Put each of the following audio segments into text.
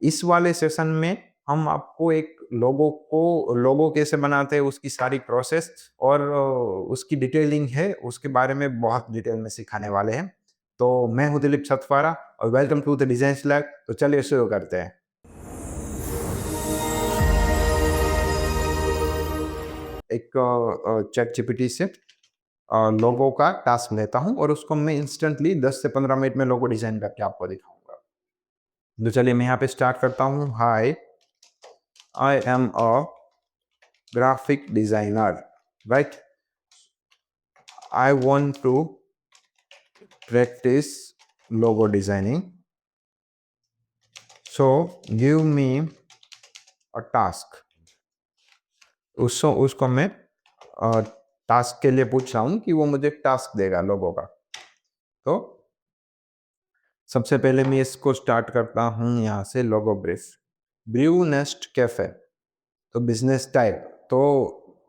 इस वाले सेशन में हम आपको एक लोगो कैसे बनाते हैं उसकी सारी प्रोसेस और उसकी डिटेलिंग है उसके बारे में बहुत डिटेल में सिखाने वाले हैं। तो मैं हूँ दिलीप सतवारा और welcome to the design lab. तो चलिए शुरू करते हैं। एक चैट जीपीटी से लोगो का टास्क लेता हूँ और उसको मैं इंस्टेंटली 10 से 15 मिनट में लोगो डिजाइन करके आपको दिखाऊंगा। तो चलिए मैं यहाँ पे स्टार्ट करता हूँ। Hi, I am a graphic designer, right? I want to practice logo designing. So give me a task. उसको मैं टास्क के लिए पूछ रहा हूँ कि वो मुझे टास्क देगा लोगो का। तो सबसे पहले मैं इसको स्टार्ट करता हूँ यहाँ से लोगो ब्रू नेस्ट कैफे। तो बिजनेस टाइप, तो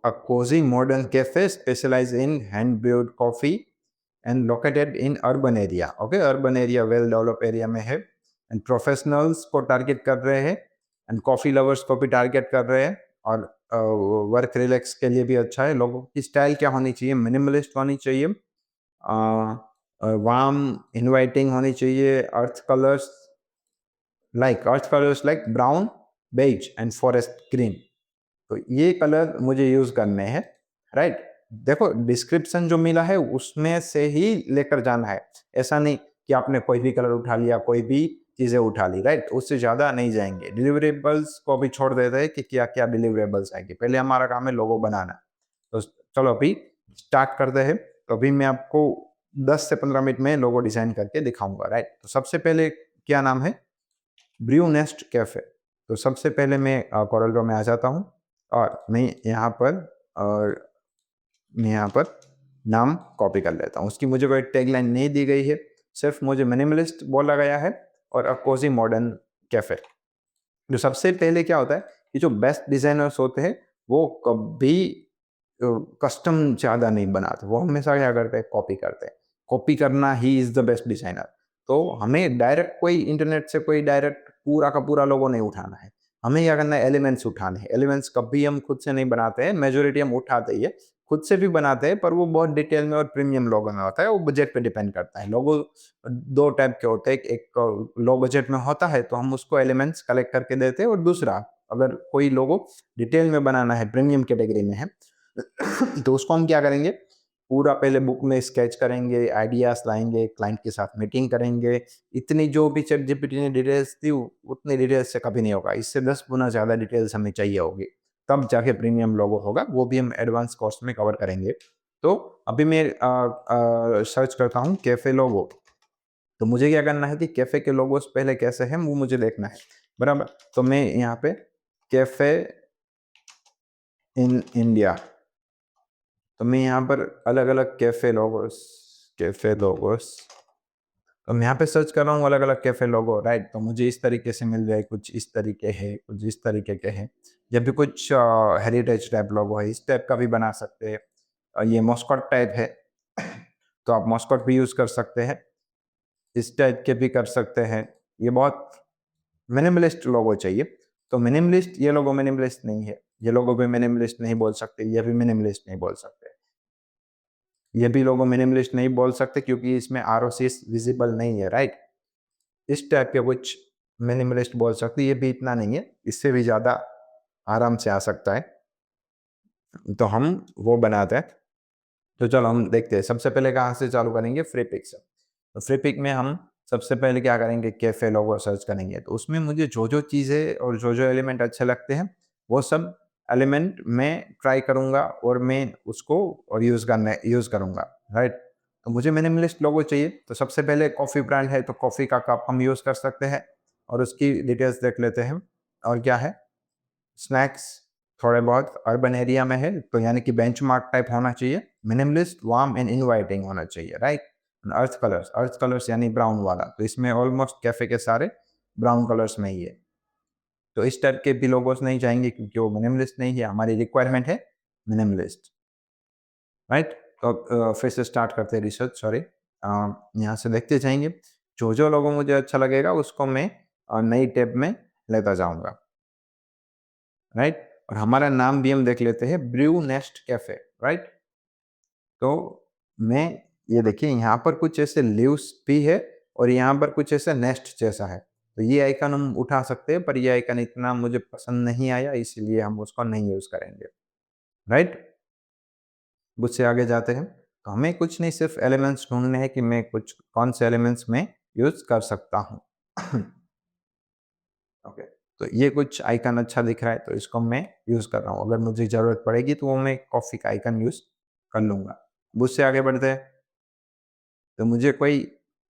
a cozy modern cafe specialized in hand brewed coffee and located in urban area. Okay, urban area well developed area में है and professionals को टारगेट कर रहे हैं and coffee lovers को भी टारगेट कर रहे हैं और वर्क रिलैक्स के लिए भी अच्छा है। लोगों की स्टाइल क्या होनी चाहिए? मिनिमलिस्ट होनी चाहिए, वार्म इनवाइटिंग होनी चाहिए, earth colours like brown, beige and forest green. तो ये कलर मुझे यूज करने हैं, राइट? देखो डिस्क्रिप्शन जो मिला है उसमें से ही लेकर जाना है। ऐसा नहीं कि आपने कोई भी कलर उठा लिया, कोई भी चीजें उठा ली, राइट? उससे ज्यादा नहीं जाएंगे। डिलीवरेबल्स को भी छोड़ देते हैं कि क्या क्या डिलीवरेबल्स आएंगे। पहले हमारा काम है लोगो बनाना। तो चलो अभी स्टार्ट करते हैं। तो अभी मैं आपको 10 से 15 मिनट में लोगो डिजाइन करके दिखाऊंगा, राइट? तो सबसे पहले क्या नाम है? Brew nest cafe. तो सबसे पहले मैं कोरल ड्रॉ में आ जाता हूँ और मैं यहाँ पर नाम कॉपी कर लेता हूँ। उसकी मुझे कोई टैगलाइन नहीं दी गई है, सिर्फ मुझे मिनिमलिस्ट बोला गया है और अ कोजी मॉडर्न कैफे। जो सबसे पहले क्या होता है कि जो बेस्ट डिजाइनर्स होते हैं वो कभी कस्टम ज़्यादा नहीं बनाते, वो हमेशा क्या करते हैं? कॉपी करते हैं। कॉपी करना he is the best designer. तो हमें डायरेक्ट कोई इंटरनेट से कोई डायरेक्ट पूरा का पूरा लोगो नहीं उठाना है। हमें क्या करना है? एलिमेंट्स उठाने हैं। एलिमेंट्स कभी हम खुद से नहीं बनाते हैं, मेजोरिटी हम उठाते ही है। खुद से भी बनाते हैं पर वो बहुत डिटेल में और प्रीमियम लोगो में होता है, वो बजट पे डिपेंड करता है। लोगो दो टाइप के होते हैं, एक लो बजट में होता है तो हम उसको एलिमेंट्स कलेक्ट करके देते हैं, और दूसरा अगर कोई लोगो डिटेल में बनाना है, प्रीमियम कैटेगरी में है तो उसको हम क्या करेंगे? पूरा पहले बुक में स्केच करेंगे, आइडियाज लाएंगे, क्लाइंट के साथ मीटिंग करेंगे। इतनी जो भी चैट जीपीटी ने डिटेल्स दी उतनी डिटेल्स से कभी नहीं होगा। इससे 10 गुना ज़्यादा डिटेल्स हमें चाहिए होगी, तब जाके प्रीमियम लोगो होगा। वो भी हम एडवांस कोर्स में कवर करेंगे। तो अभी मैं सर्च करता हूँ कैफे लोगो। तो मुझे क्या करना है कि कैफे के लोगोस पहले कैसे हैं वो मुझे देखना है, बराबर? तो मैं यहाँ पे कैफे इन इंडिया, तो मैं यहाँ पर अलग अलग कैफे लोगोस तो मैं यहाँ पे सर्च कर रहा हूँ अलग अलग कैफे लोगो, राइट? तो मुझे इस तरीके से मिल जाए, कुछ इस तरीके है, कुछ इस तरीके के हैं। जब भी कुछ हेरिटेज टाइप लोगो है, इस टाइप का भी बना सकते हैं। ये मॉस्कॉट टाइप है तो आप मॉस्कॉट भी यूज कर सकते हैं, इस टाइप के भी कर सकते हैं। ये बहुत मिनिमलिस्ट लोगो चाहिए। तो मिनिमलिस्ट, ये लोगो मिनिमलिस्ट नहीं है, ये लोगो भी मिनिमलिस्ट नहीं बोल सकते, ये भी मिनिमलिस्ट नहीं बोल सकते, ये भी लोगो मिनिमलिस्ट नहीं बोल सकते क्योंकि इसमें आरओसीस विजिबल नहीं है, राइट? इस टाइप के कुछ मिनिमलिस्ट बोल सकते, ये भी इतना नहीं है, इससे भी ज़्यादा आराम से आ सकता है। तो हम वो बनाते हैं। तो चलो हम देखते हैं। सबसे पहले कहाँ से चालू करेंगे? फ्री पिक से। तो फ्री पिक में हम सबसे पहले क्या करेंगे? कैफे लोगो सर्च करेंगे। तो उसमें मुझे जो जो चीज़ें और जो जो एलिमेंट अच्छे लगते हैं वो सब एलिमेंट मैं ट्राई करूँगा और मैं उसको और यूज़ करूँगा, राइट? तो मुझे मिनिमलिस्ट लोगो चाहिए। तो सबसे पहले कॉफ़ी ब्रांड है तो कॉफ़ी का कप हम यूज़ कर सकते हैं और उसकी डिटेल्स देख लेते हैं। और क्या है? स्नैक्स थोड़े बहुत अर्बन एरिया में है तो यानी कि बेंचमार्क टाइप होना चाहिए। मिनिमलिस्ट, वार्म एंड इनवाइटिंग होना चाहिए, राइट? अर्थ कलर्स यानी ब्राउन वाला, तो इसमें ऑलमोस्ट कैफे के सारे ब्राउन कलर्स में ही है। तो इस टाइप के भी लोगोस नहीं चाहेंगे क्योंकि वो मिनिमलिस्ट नहीं है। हमारी रिक्वायरमेंट है मिनिमलिस्ट, राइट? तो फिर से स्टार्ट करते हैं रिसर्च। सॉरी, यहाँ से देखते जाएंगे। जो जो लोगों मुझे अच्छा लगेगा उसको मैं नई टैब में लेता जाऊंगा, राइट। और हमारा नाम भी हम देख लेते हैं, ब्रू नेस्ट कैफे, राइट। तो मैं ये देखिए यहाँ पर कुछ ऐसे लीव्स भी है और यहाँ पर कुछ ऐसे नेस्ट जैसा है, तो ये आइकन हम उठा सकते हैं, पर ये आइकन इतना मुझे पसंद नहीं आया, इसलिए हम उसको नहीं यूज करेंगे, राइट। मुझसे आगे जाते हैं, तो हमें कुछ नहीं, सिर्फ एलिमेंट्स ढूंढने हैं कि मैं कुछ कौन से एलिमेंट्स में यूज कर सकता हूँ। ओके, तो ये कुछ आइकन अच्छा दिख रहा है, तो इसको मैं यूज कर रहा हूँ। अगर मुझे जरूरत पड़ेगी तो वो मैं कॉफी का आइकन यूज कर लूंगा। मुझसे आगे बढ़ते हैं, तो मुझे कोई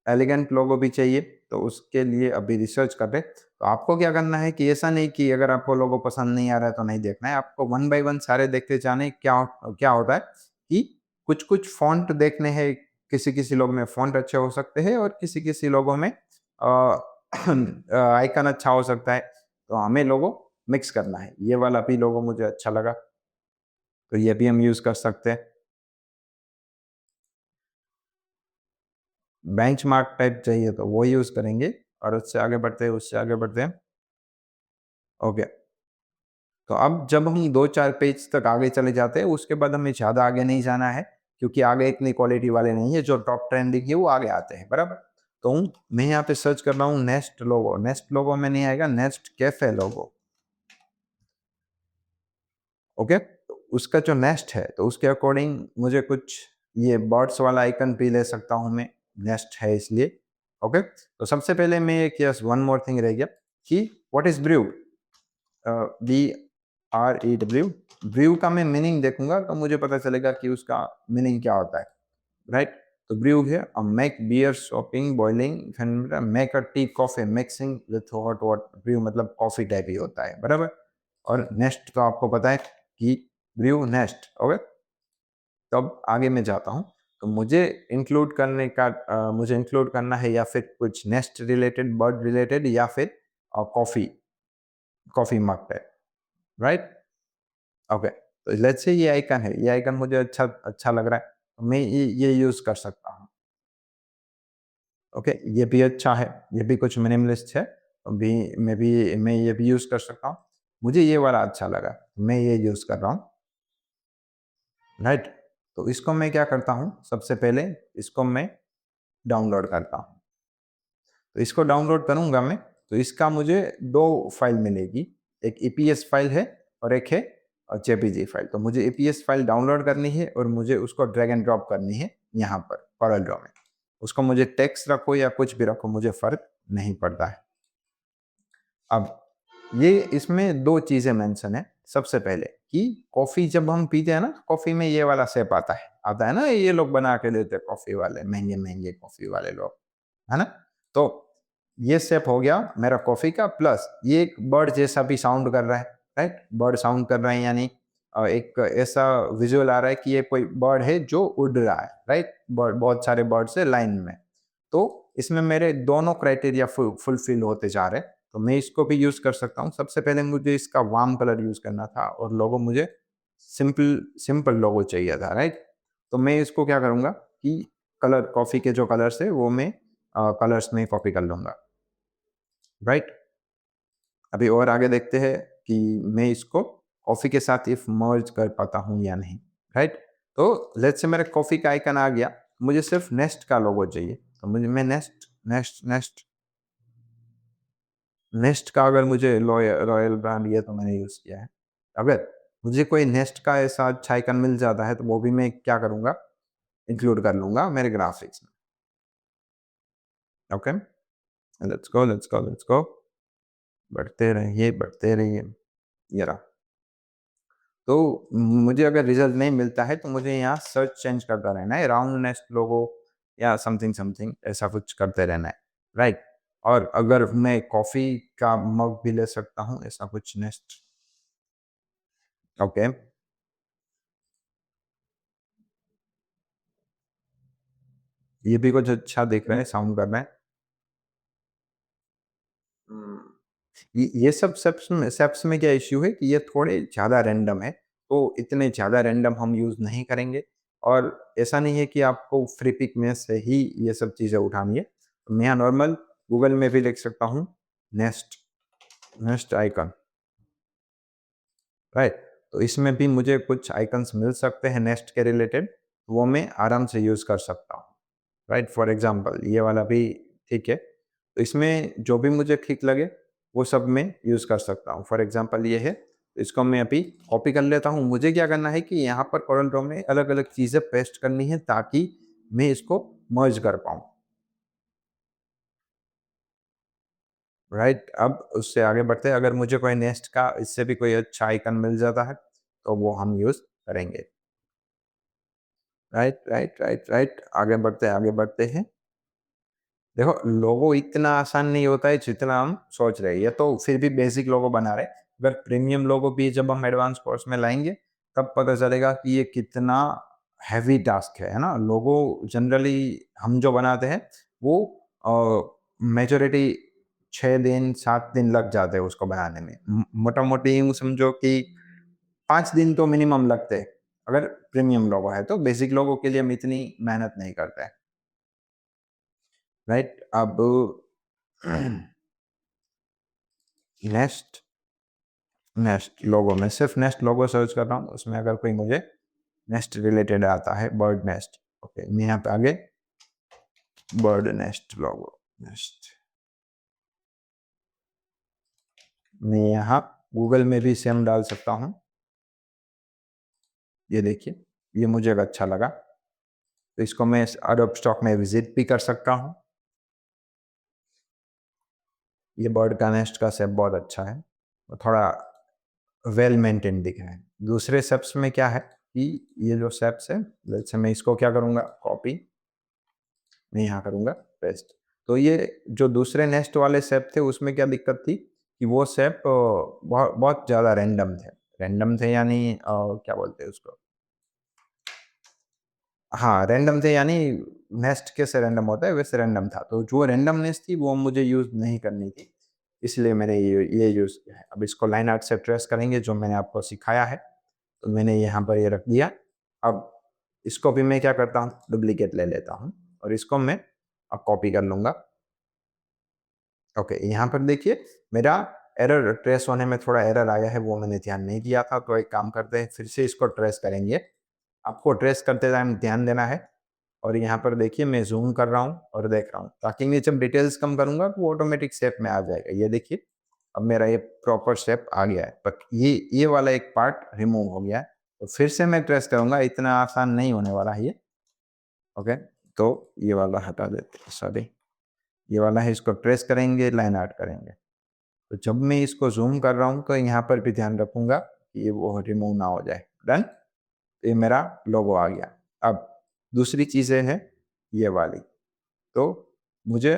एलिगेंट लोगो भी चाहिए, तो उसके लिए अभी रिसर्च कर रहे। तो आपको क्या करना है कि ऐसा नहीं कि अगर आपको लोगो पसंद नहीं आ रहा है तो नहीं देखना है, आपको वन बाय वन सारे देखते जाने। क्या होता है कि कुछ कुछ फॉन्ट देखने हैं, किसी किसी लोगों में फॉन्ट अच्छे हो सकते हैं और किसी किसी लोगों में आइकन अच्छा हो सकता है, तो हमें लोगो मिक्स करना है। ये वाला भी लोगो मुझे अच्छा लगा, तो ये भी हम यूज कर सकते हैं। बेंचमार्क टाइप चाहिए तो वो यूज करेंगे। और उससे आगे बढ़ते हैं, उससे आगे बढ़ते हैं। ओके, तो अब जब हम 2-4 पेज तक आगे चले जाते हैं, उसके बाद हमें ज़्यादा आगे नहीं जाना है, क्योंकि आगे इतनी क्वालिटी वाले नहीं है। जो टॉप ट्रेंडिंग है वो आगे आते हैं, बराबर। तो मैं यहाँ पे सर्च कर रहा हूँ नेस्ट लोगो। नेस्ट लोगो में नहीं आएगा, नेस्ट कैफे लोगो। ओके, तो उसका जो नेस्ट है, तो उसके अकॉर्डिंग मुझे कुछ ये बर्ड्स वाला आइकन भी ले सकता हूँ मैं, नेस्ट है इसलिए। ओके, तो सबसे पहले मैं एक यस वन मोर थिंग रह गया कि what is brew, BREW। Brew का मैं मीनिंग देखूंगा तो मुझे पता चलेगा कि उसका मीनिंग क्या होता है, राइट। तो ब्रू है make beer shopping boiling make a tea coffee mixing with hot water. Brew मतलब कॉफी टाइप ही होता है, बराबर। और नेस्ट तो आपको पता है कि ब्रू नेस्ट। ओके, तो अब आगे मैं जाता हूँ, तो मुझे इंक्लूड करना है या फिर कुछ नेस्ट रिलेटेड, बर्ड रिलेटेड, या फिर coffee coffee mug type, right. Okay, तो लेट्स से ये आइकन है, ये आइकन मुझे अच्छा अच्छा लग रहा है, तो मैं ये यूज कर सकता हूँ। ओके, ये भी अच्छा है, ये भी कुछ मिनिमलिस्ट है, अभी मैं ये भी यूज कर सकता हूँ। मुझे ये वाला अच्छा लगा, मैं ये यूज कर रहा हूँ, राइट। तो इसको मैं क्या करता हूँ, सबसे पहले इसको मैं डाउनलोड करता हूँ। तो इसको डाउनलोड करूंगा मैं, तो इसका मुझे दो फाइल मिलेगी, एक ईपीएस फाइल है और एक है जेपीजी फाइल। तो मुझे ईपीएस फाइल डाउनलोड करनी है और मुझे उसको ड्रैग एंड ड्रॉप करनी है यहाँ पर कॉरल ड्रॉ में। उसको मुझे टेक्स्ट रखो या कुछ भी रखो, मुझे फर्क नहीं पड़ता है। अब ये इसमें दो चीजें मेंशन है। सबसे पहले कि कॉफी जब हम पीते हैं ना, कॉफी में ये वाला शेप आता है ना, ये लोग बना के देते हैं कॉफी वाले, महंगे महंगे कॉफी वाले लोग, है ना। तो ये शेप हो गया मेरा कॉफी का, प्लस ये एक बर्ड जैसा भी साउंड कर रहा है, राइट। बर्ड साउंड कर रहा है, यानी एक ऐसा विजुअल आ रहा है कि ये कोई बर्ड है जो उड़ रहा है, राइट। बर्ड, बहुत सारे बर्ड्स है लाइन में। तो इसमें मेरे दोनों क्राइटेरिया फुलफिल होते जा रहे हैं, तो मैं इसको भी यूज कर सकता हूँ। सबसे पहले मुझे इसका वार्म कलर यूज करना था और लोगो मुझे सिंपल सिंपल लोगो चाहिए था, राइट। तो मैं इसको क्या करूंगा कि कलर, कॉफी के जो कलर्स है वो मैं कलर्स में कॉपी कर लूंगा, राइट। अभी और आगे देखते हैं कि मैं इसको कॉफी के साथ इफ मर्ज कर पाता हूँ या नहीं, राइट। तो लेट्स से मेरा कॉफी का आइकन आ गया, मुझे सिर्फ नेस्ट का लोगो चाहिए। तो मैं नेस्ट नेस्ट नेस्ट नेस्ट का अगर मुझे रॉयल ब्रांड ये तो मैंने यूज किया है। अगर मुझे कोई नेस्ट का ऐसा अच्छा आइकन मिल जाता है तो वो भी मैं क्या करूंगा, इंक्लूड कर लूंगा मेरे ग्राफिक्स में। Okay, let's go let's go let's go, बढ़ते रहिए बढ़ते रहिए। ये रहा। तो मुझे अगर रिजल्ट नहीं मिलता है तो मुझे यहाँ सर्च चेंज करता रहना है, राउंड नेस्ट लोगो या समथिंग समथिंग ऐसा कुछ करते रहना है, राइट। और अगर मैं कॉफी का मग भी ले सकता हूँ, ऐसा कुछ नेस्ट। ओके, ये भी कुछ अच्छा दिख रहा है, साउंड कर रहा है। हम्म, ये सब सेप्स में क्या इश्यू है कि ये थोड़े ज़्यादा रैंडम है, तो इतने ज़्यादा रैंडम हम यूज़ नहीं करेंगे। और ऐसा नहीं है कि आपको फ्री पिक में से ही ये सब चीज़ें उठानी है, तो मैं यहाँ नॉर्मल गूगल में भी लिख सकता हूँ नेस्ट, नेस्ट आइकन, राइट। तो इसमें भी मुझे कुछ आइकन्स मिल सकते हैं नेस्ट के रिलेटेड, वो मैं आराम से यूज़ कर सकता हूँ, राइट। फॉर एग्जांपल ये वाला भी ठीक है, तो इसमें जो भी मुझे ठीक लगे वो सब मैं यूज़ कर सकता हूँ। फॉर एग्जांपल ये है, तो इसको मैं अभी कॉपी कर लेता हूँ। मुझे क्या करना है कि यहाँ पर कोरल ड्रॉ में अलग-अलग चीज़ें पेस्ट करनी है ताकि मैं इसको मर्ज कर पाऊँ, राइट। अब उससे आगे बढ़ते हैं, अगर मुझे कोई नेक्स्ट का इससे भी कोई अच्छा आइकन मिल जाता है, तो वो हम यूज़ करेंगे। Right, right, right, right. आगे बढ़ते हैं, आगे बढ़ते हैं। देखो लोगो इतना आसान नहीं होता है जितना हम सोच रहे हैं। ये तो फिर भी बेसिक लोगो बना रहे हैं। अगर प्रीमियम लोगो भी जब हम एडवांस कोर्स में लाएँगे, तब पता चलेगा कि ये कितना हेवी टास्क है ना? लोगो जनरली हम जो बनाते हैं, वो मेजॉरिटी 6 दिन, 7 दिन लग जाते हैं उसको बनाने में। मोटा-मोटी यूँ समझो कि 5 दिन तो मिनिमम लगते हैं, अगर प्रीमियम लोगो है तो। बेसिक लोगो के लिए हम इतनी मेहनत नहीं करते हैं, राइट? अब नेक्स्ट नेस्ट लोगो, मैं सिर्फ नेस्ट लोगो सर्च कर रहा हूँ, उसमें अगर कोई मुझे नेस्ट रिलेटेड आता है, बर्ड नेस्ट, ओके, मैं यहाँ पे आगे बर्ड नेस्ट लोगो, नेस्ट, मैं यहाँ गूगल में भी सेम डाल सकता हूँ। ये देखिए, ये मुझे अच्छा लगा, तो इसको मैं एडोब स्टॉक में विजिट भी कर सकता हूँ। ये बर्ड का नेस्ट का शेप बहुत अच्छा है, थोड़ा वेल मेंटेन दिख रहा है। दूसरे शेप्स में क्या है कि ये जो शेप्स है, जैसे मैं इसको क्या करूँगा, कॉपी, मैं यहाँ करूँगा पेस्ट। तो ये जो दूसरे नेस्ट वाले शेप थे उसमें क्या दिक्कत थी कि वो शेप बहुत बहुत ज़्यादा रैंडम थे यानी क्या बोलते हैं उसको, हाँ, रैंडम थे यानी नेस्ट कैसे रैंडम होता है वैसे रैंडम था। तो जो रैंडमनेस थी वो मुझे यूज़ नहीं करनी थी, इसलिए मैंने ये यूज़ किया है। अब इसको लाइन आर्ट से ट्रेस करेंगे जो मैंने आपको सिखाया है, तो मैंने यहाँ पर ये रख दिया। अब इसको भी मैं क्या करता हूँ, डुप्लीकेट ले लेता हूँ और इसको मैं अब कॉपी कर लूँगा। ओके, यहाँ पर देखिए मेरा एरर ट्रेस होने में थोड़ा एरर आया है, वो मैंने ध्यान नहीं दिया था। तो एक काम करते हैं, फिर से इसको ट्रेस करेंगे। आपको ट्रेस करते टाइम ध्यान देना है, और यहाँ पर देखिए मैं ज़ूम कर रहा हूँ और देख रहा हूँ, ताकि मैं जब डिटेल्स कम करूँगा तो वो ऑटोमेटिक शेप में आ जाएगा। ये देखिए, अब मेरा ये प्रॉपर शेप आ गया है, बट ये वाला एक पार्ट रिमूव हो गया है। तो फिर से मैं ट्रेस करूँगा, इतना आसान नहीं होने वाला है ये। ओके, तो ये वाला हटा देते हैं, सॉरी, ये वाला है, इसको ट्रेस करेंगे, लाइन आर्ट करेंगे। तो जब मैं इसको ज़ूम कर रहा हूँ तो यहाँ पर भी ध्यान रखूँगा कि ये वो रिमूव ना हो जाए। डन? तो ये मेरा लोगो आ गया। अब दूसरी चीज़ें हैं ये वाली। तो मुझे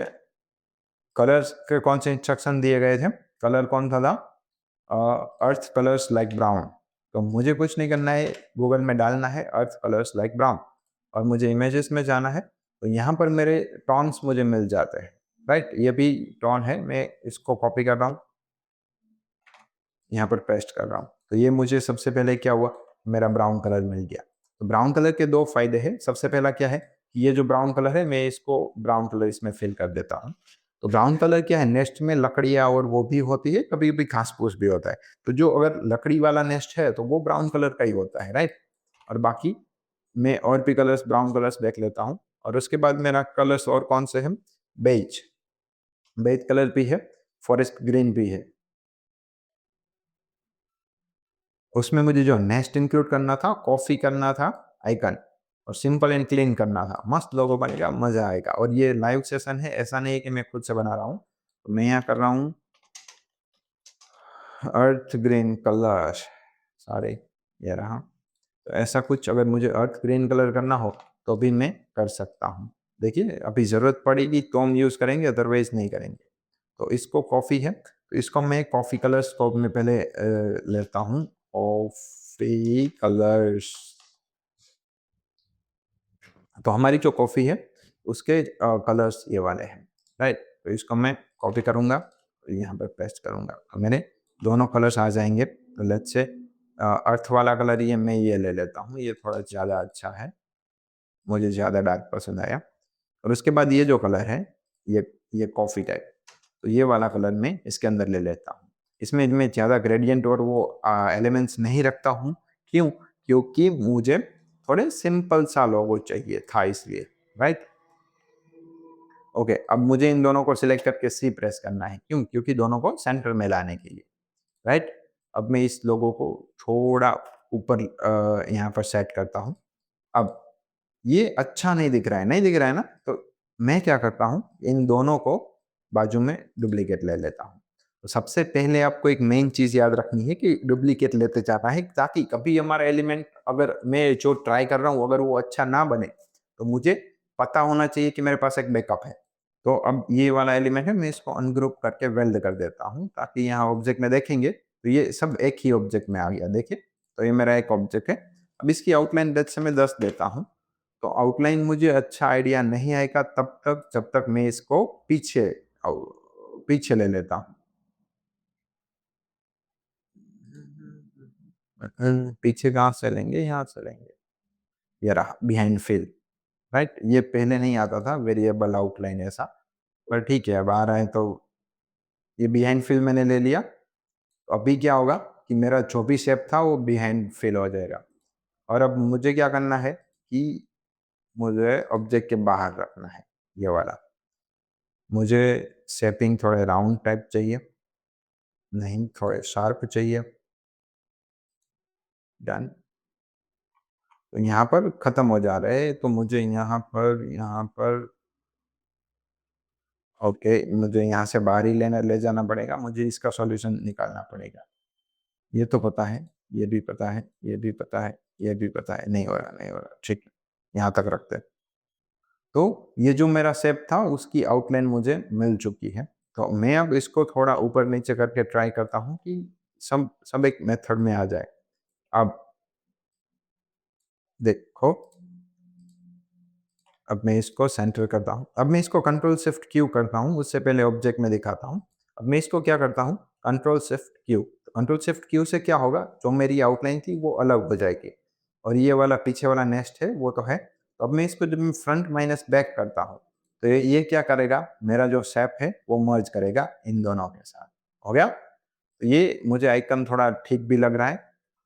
कलर्स के कौन से इंस्ट्रक्शन दिए गए थे? कलर कौन सा था? अर्थ कलर्स लाइक ब्राउन। तो मुझे कुछ नहीं करना है, गूगल में डालना है अर्थ कलर्स लाइक ब्राउन, और मुझे इमेजेस में जाना है। तो यहाँ पर मेरे टोन्स मुझे मिल जाते हैं, राइट? ये भी टोन है, मैं इसको कॉपी कर रहा हूँ, यहाँ पर पेस्ट कर रहा हूँ। तो ये मुझे सबसे पहले क्या हुआ, मेरा ब्राउन कलर मिल गया। तो ब्राउन कलर के 2 फ़ायदे हैं। सबसे पहला क्या है कि ये जो ब्राउन कलर है, मैं इसको ब्राउन कलर इसमें फिल कर देता हूँ। तो ब्राउन कलर क्या है, नेस्ट में लकड़ियाँ और वो भी होती है, कभी-कभी घास-फूस भी होता है। तो जो अगर लकड़ी वाला नेस्ट है, तो वो ब्राउन कलर का ही होता है, राइट? और बाकी मैं और भी कलर्स, ब्राउन कलर्स देख लेता हूँ, और उसके बाद मेरा कलर्स और कौन से हैं, बेज, बेज कलर भी है, फॉरेस्ट ग्रीन भी है। उसमें मुझे जो नेक्स्ट इंक्लूड करना था, कॉफ़ी करना था आइकन, और सिंपल एंड क्लीन करना था। मस्त लोगो बनेगा, मज़ा आएगा। और ये लाइव सेशन है, ऐसा नहीं है कि मैं खुद से बना रहा हूँ। तो मैं यहाँ कर रहा हूँ अर्थ ग्रीन कलर, सॉरी, ये रहा। तो ऐसा कुछ अगर मुझे अर्थ ग्रीन कलर करना हो, तो भी मैं कर सकता हूँ। देखिए, अभी ज़रूरत पड़ेगी तो हम यूज़ करेंगे, अदरवाइज़ नहीं करेंगे। तो इसको कॉफ़ी है, तो इसको मैं कॉफ़ी कलर्स को मैं पहले लेता हूँ, कॉफ़ी कलर्स। तो हमारी जो कॉफ़ी है, उसके कलर्स ये वाले हैं, राइट? तो इसको मैं कॉपी करूँगा, यहाँ पे पेस्ट करूँगा, मेरे दोनों कलर्स आ जाएँगे। तो लेट्स से अर्थ वाला कलर ये मैं ये ले लेता हूँ, ये थोड़ा ज़्यादा अच्छा है, मुझे ज़्यादा डार्क पसंद आया। और उसके बाद ये जो कलर है, ये कॉफ़ी टाइप, तो ये वाला कलर मैं इसके अंदर ले लेता हूँ। इसमें मैं ज़्यादा ग्रेडियंट और वो एलिमेंट्स नहीं रखता हूँ। क्यों? क्योंकि मुझे थोड़े सिंपल सा लोगो चाहिए था इसलिए, राइट? ओके, अब मुझे इन दोनों को सिलेक्ट करके सी प्रेस करना है। क्यों? क्योंकि दोनों को सेंटर में लाने के लिए, राइट? अब मैं इस लोगो को थोड़ा ऊपर यहाँ पर सेट करता हूँ। अब ये अच्छा नहीं दिख रहा है, नहीं दिख रहा है ना? तो मैं क्या करता हूँ, इन दोनों को बाजू में डुप्लीकेट ले लेता हूँ। तो सबसे पहले आपको एक मेन चीज़ याद रखनी है कि डुप्लीकेट लेते जाना है, ताकि कभी हमारा एलिमेंट अगर मैं जो ट्राई कर रहा हूँ अगर वो अच्छा ना बने, तो मुझे पता होना चाहिए कि मेरे पास एक बैकअप है। तो अब ये वाला एलिमेंट है, मैं इसको अनग्रुप करके वेल्ड कर देता हूँ, ताकि यहाँ ऑब्जेक्ट में देखेंगे तो ये सब एक ही ऑब्जेक्ट में आ गया। देखिए, तो ये मेरा एक ऑब्जेक्ट है। अब इसकी आउटलाइन जैसे मैं 10 देता हूँ, तो आउटलाइन मुझे अच्छा आइडिया नहीं आएगा तब तक जब तक मैं इसको पीछे ले लेता हूँ। पीछे कहाँ से लेंगे? यहाँ से लेंगे। ये रहा बिहाइंड फिल, राइट? ये पहले नहीं आता था वेरिएबल आउटलाइन ऐसा, पर ठीक है अब आ रहा है। तो ये बिहाइंड फिल मैंने ले लिया। तो अभी क्या होगा कि मेरा जो भी शेप था वो बिहाइंड फिल हो जाएगा। और अब मुझे क्या करना है कि मुझे ऑब्जेक्ट के बाहर रखना है ये वाला। मुझे शेपिंग थोड़े राउंड टाइप चाहिए, नहीं थोड़े शार्प चाहिए। डन। तो यहाँ पर खत्म हो जा रहे हैं, तो मुझे यहाँ पर ओके, मुझे यहाँ से बाहर ही ले जाना पड़ेगा। मुझे इसका सॉल्यूशन निकालना पड़ेगा। ये तो पता है, ये भी पता है, ये भी पता है, ये भी पता है। नहीं हो रहा, नहीं हो रहा। ठीक है, यहाँ तक रखते हैं। तो ये जो मेरा शेप था उसकी आउटलाइन मुझे मिल चुकी है। तो मैं अब इसको थोड़ा ऊपर नीचे करके ट्राई करता हूँ कि सब सब एक मेथड में आ जाए। अब देखो, अब मैं इसको सेंटर करता हूँ। अब मैं इसको कंट्रोल शिफ्ट क्यू करता हूँ, उससे पहले ऑब्जेक्ट में दिखाता हूँ। अब मैं इसको क्या करता हूँ, control shift Q. Control shift Q से क्या होगा, जो मेरी आउटलाइन थी वो अलग हो जाएगी, और ये वाला पीछे वाला नेक्स्ट है वो तो है। तो अब मैं इसको जब मैं फ्रंट माइनस बैक करता हूँ, तो ये क्या करेगा, मेरा जो शेप है वो मर्ज करेगा इन दोनों के साथ। हो गया? तो ये मुझे आइकन थोड़ा ठीक भी लग रहा है,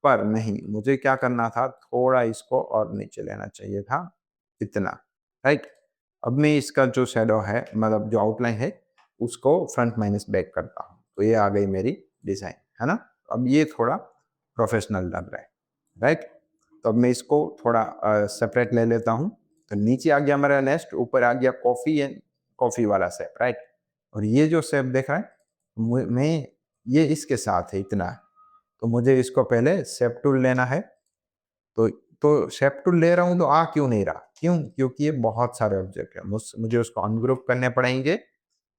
पर नहीं, मुझे क्या करना था, थोड़ा इसको और नीचे लेना चाहिए था, इतना, राइट? अब मैं इसका जो शैडो है, मतलब जो आउटलाइन है, उसको फ्रंट माइनस बैक करता हूँ, तो ये आ गई मेरी डिज़ाइन, है ना? अब ये थोड़ा प्रोफेशनल लग रहा है, राइट? तो अब मैं इसको थोड़ा सेपरेट ले लेता हूँ। तो नीचे आ गया मेरा नेक्स्ट, ऊपर आ गया कॉफ़ी एंड कॉफ़ी वाला शेप, राइट? और ये जो शेप देख रहा है, मैं ये इसके साथ है इतना, तो मुझे इसको पहले शेप टूल लेना है। तो शेप टूल ले रहा हूँ तो आ क्यों नहीं रहा? क्यों? क्योंकि ये बहुत सारे ऑब्जेक्ट हैं। मुझे उसको अनग्रुप करने पड़ेंगे,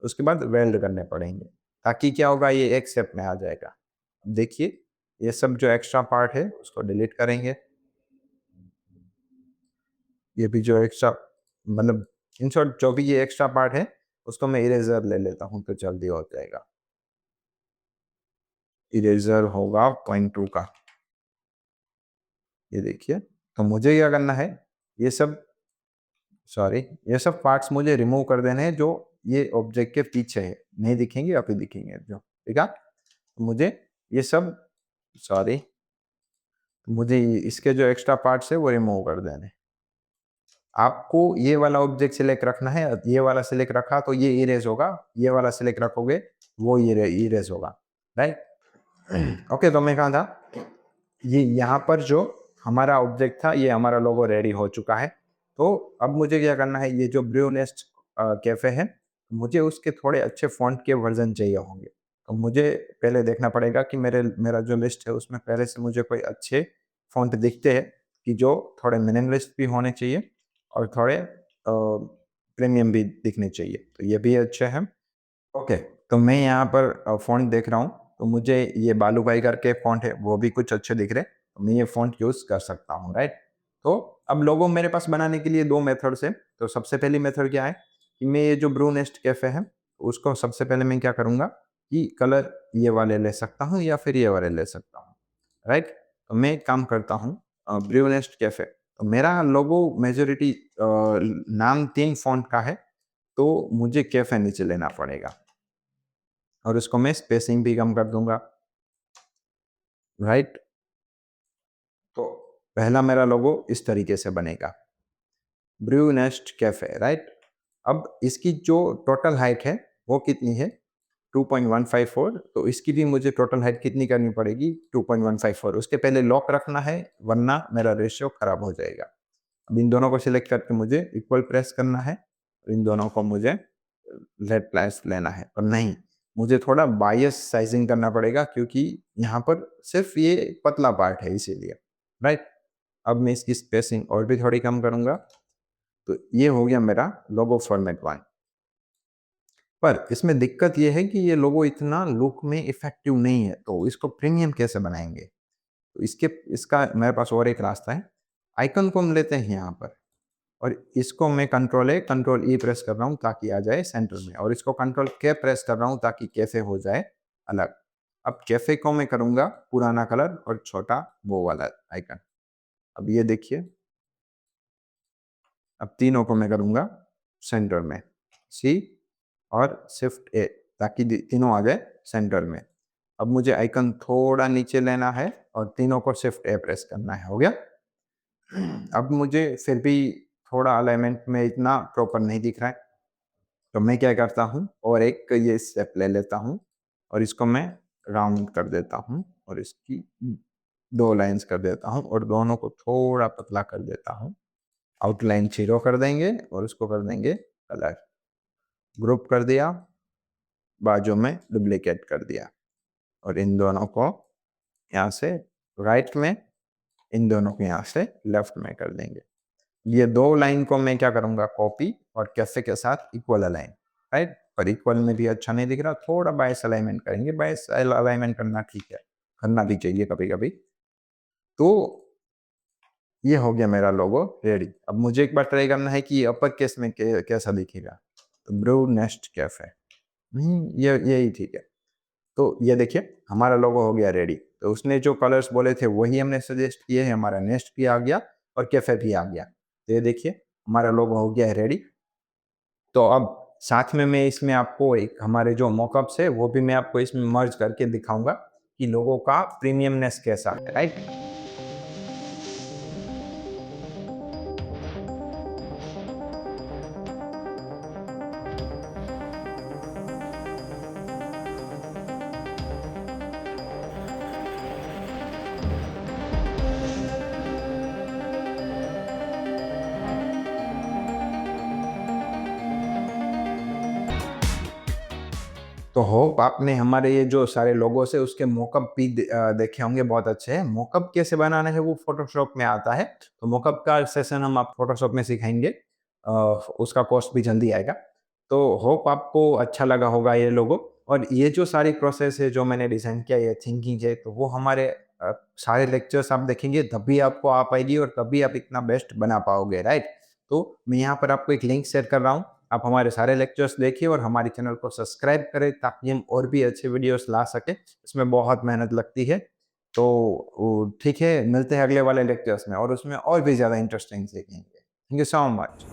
उसके बाद वेल्ड करने पड़ेंगे, ताकि क्या होगा, ये एक शेप में आ जाएगा। देखिए, ये सब जो एक्स्ट्रा पार्ट है उसको डिलीट करेंगे। ये भी जो एक्स्ट्रा, मतलब इन शॉर्ट जो भी ये एक्स्ट्रा पार्ट है उसको मैं इरेज़र ले लेता हूँ तो जल्दी हो जाएगा। इरेज़र होगा 0.2 का। ये देखिए, तो मुझे क्या करना है, ये सब सॉरी, ये सब पार्ट्स मुझे रिमूव कर देने हैं जो ये ऑब्जेक्ट के पीछे है, नहीं दिखेंगे, अभी दिखेंगे जो, ठीक है? तो मुझे ये सब सॉरी, मुझे इसके जो एक्स्ट्रा पार्ट्स है वो रिमूव कर देने हैं। आपको ये वाला ऑब्जेक्ट सिलेक्ट रखना है, ये वाला सिलेक्ट रखा तो ये इरेज होगा, ये वाला सिलेक्ट रखोगे वो इरेज होगा, राइट? ओके, तो मैं कहाँ था, ये यहाँ पर जो हमारा ऑब्जेक्ट था, ये हमारा लोगो रेडी हो चुका है। तो अब मुझे क्या करना है, ये जो ब्रू नेस्ट कैफ़े है, मुझे उसके थोड़े अच्छे फ़ॉन्ट के वर्ज़न चाहिए होंगे। तो मुझे पहले देखना पड़ेगा कि मेरा जो लिस्ट है उसमें पहले से मुझे कोई अच्छे फ़ॉन्ट दिखते हैं, कि जो थोड़े मिनिमलिस्ट भी होने चाहिए और थोड़े प्रीमियम भी दिखने चाहिए। तो ये भी अच्छे हैं। ओके, तो मैं यहाँ पर फ़ॉन्ट देख रहा हूँ, तो मुझे ये बालू भाई करके फ़ॉन्ट है, वो भी कुछ अच्छे दिख रहे हैं, तो मैं ये फ़ॉन्ट यूज़ कर सकता हूँ, राइट? तो अब लोगो मेरे पास बनाने के लिए 2 मेथड्स हैं। तो सबसे पहली मेथड क्या है कि मैं ये जो ब्रू नेस्ट कैफ़े है, उसको सबसे पहले मैं क्या करूँगा कि कलर ये वाले ले सकता हूँ या फिर ये वाले ले सकता हूँ, राइट? तो मैं एक काम करता हूँ, ब्रू नेस्ट कैफ़े, तो मेरा लोगो मेजॉरिटी नाम 3 फ़ॉन्ट का है, तो मुझे कैफ़े नीचे लेना पड़ेगा। और इसको मैं स्पेसिंग भी कम कर दूंगा, राइट। तो पहला मेरा लोगो इस तरीके से बनेगा, ब्रू नेस्ट कैफे, राइट। अब इसकी जो टोटल हाइट है वो कितनी है, 2.154। तो इसकी भी मुझे टोटल हाइट कितनी करनी पड़ेगी, 2.154। उसके पहले लॉक रखना है वरना मेरा रेशियो खराब हो जाएगा। अब इन दोनों को सिलेक्ट करके मुझे इक्वल प्रेस करना है, इन दोनों को मुझे लेट प्रेस लेना है। पर नहीं, मुझे थोड़ा बायस साइजिंग करना पड़ेगा क्योंकि यहाँ पर सिर्फ ये पतला पार्ट है इसीलिए, राइट। अब मैं इसकी स्पेसिंग और भी थोड़ी कम करूंगा। तो ये हो गया मेरा लोगो फॉर्मेट 1। पर इसमें दिक्कत ये है कि ये लोगो इतना लुक में इफेक्टिव नहीं है, तो इसको प्रीमियम कैसे बनाएंगे। तो इसका मेरे पास और एक रास्ता है। आइकन को हम लेते हैं यहाँ पर और इसको मैं कंट्रोल ई प्रेस कर रहा हूँ ताकि आ जाए सेंटर में, और इसको कंट्रोल के प्रेस कर रहा हूँ ताकि कैफे हो जाए अलग। अब कैफे को मैं करूँगा पुराना कलर और छोटा वो वाला आइकन। अब ये देखिए, अब तीनों को मैं करूँगा सेंटर में, सी और शिफ्ट ए, ताकि तीनों आ जाए सेंटर में। अब मुझे आइकन थोड़ा नीचे लेना है और तीनों को शिफ्ट ए प्रेस करना है, हो गया। अब मुझे फिर भी थोड़ा अलाइनमेंट में इतना प्रॉपर नहीं दिख रहा है, तो मैं क्या करता हूँ और एक ये स्टेप ले लेता हूँ और इसको मैं राउंड कर देता हूँ और इसकी 2 लाइंस कर देता हूँ और दोनों को थोड़ा पतला कर देता हूँ। आउटलाइन 0 कर देंगे और उसको कर देंगे कलर, ग्रुप कर दिया, बाजू में डुप्लीकेट कर दिया और इन दोनों को यहाँ से राइट में, इन दोनों को यहाँ से लेफ्ट में कर देंगे। ये 2 लाइन को मैं क्या करूँगा, कॉपी और कैफे के साथ इक्वल अलाइन, राइट। पर इक्वल में भी अच्छा नहीं दिख रहा, थोड़ा बायस अलाइनमेंट करेंगे। बायस अलाइनमेंट करना ठीक है, करना भी चाहिए कभी कभी। तो ये हो गया मेरा लोगो रेडी। अब मुझे एक बार ट्राई करना है कि अपर केस में कैसा दिखेगा। तो ब्रू नेस्ट कैफे, ये यही ठीक है। तो ये देखिए हमारा लोगो हो गया रेडी। तो उसने जो कलर्स बोले थे वही हमने सजेस्ट किए हैं, हमारा नेस्ट भी आ गया और कैफे भी आ गया। तो ये देखिए हमारा लोगो हो गया है रेडी। तो अब साथ में मैं इसमें आपको एक हमारे जो मॉकअप्स है वो भी मैं आपको इसमें मर्ज करके दिखाऊंगा कि लोगों का प्रीमियमनेस कैसा है, राइट। तो होप आपने हमारे ये जो सारे लोगोस है उसके मॉकअप भी देखे होंगे, बहुत अच्छे हैं। मॉकअप कैसे बनाना है वो फोटोशॉप में आता है, तो मॉकअप का सेशन हम आप फोटोशॉप में सिखाएंगे। उसका कॉस्ट भी जल्दी आएगा। तो होप आपको अच्छा लगा होगा ये लोगो। और ये जो सारी प्रोसेस है जो मैंने डिज़ाइन किया, ये थिंकिंग है, तो वो हमारे सारे लेक्चर्स आप देखेंगे तभी आपको आ पाएगी और तभी आप इतना बेस्ट बना पाओगे, राइट। तो मैं यहाँ पर आपको एक लिंक शेयर कर रहा हूँ, आप हमारे सारे लेक्चर्स देखिए और हमारे चैनल को सब्सक्राइब करें ताकि हम और भी अच्छे वीडियोस ला सकें। इसमें बहुत मेहनत लगती है। तो ठीक है, मिलते हैं अगले वाले लेक्चर्स में और उसमें और भी ज़्यादा इंटरेस्टिंग सीखेंगे। Thank you so much.